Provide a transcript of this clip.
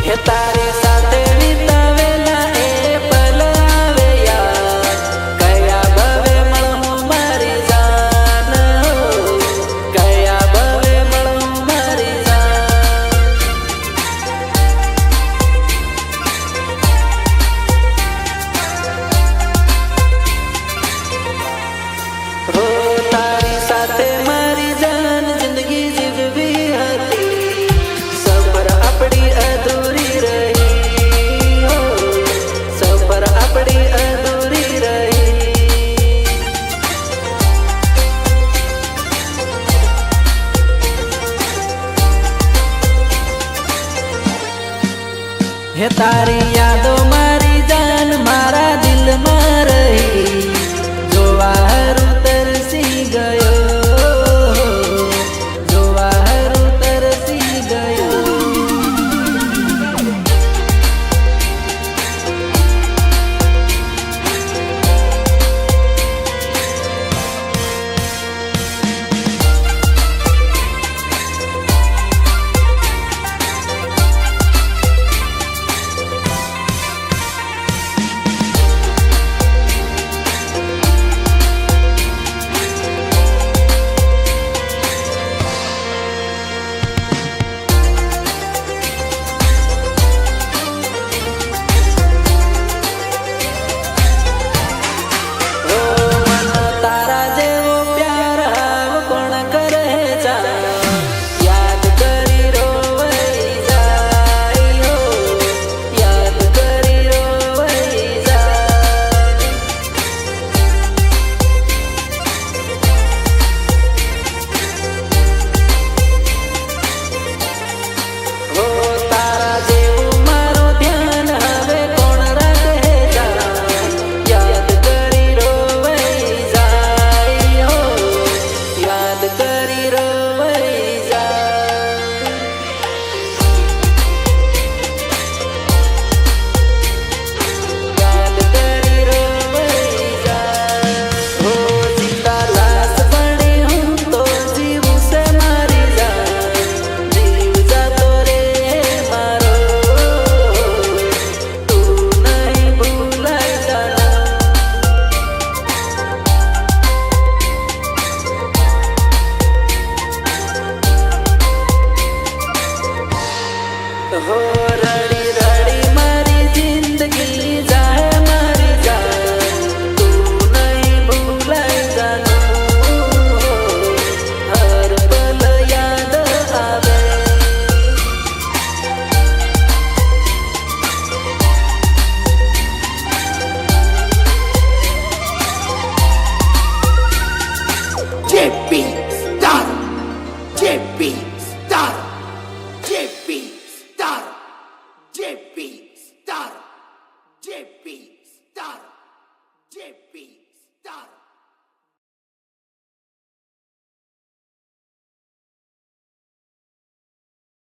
હે તારી સાથે વિતાવેલા એ પલ આવે યાદ, કયા ભવે મળું મારી જાન, કયા ભવે મળું મારી જાન. હો તારી સાથે મારી જાન જિંદગી જીવવી હતી, સફર આપણી અધૂરી રહી, હો સફર આપણી અધૂરી રહી. હે તારી યાદો મારી જાન મારા દિલમાં રહી, જોવા હારું તરસી ગયો, જોવા હારું તરસી ગયો. હો રડી રડી મારી જિંદગી જાય મારી જાન, તું નહીં ભૂલાઈ જાનું, હર પલ યાદ આવે. JP Star, JP Star, JP Star, JP Star, JP Star, JP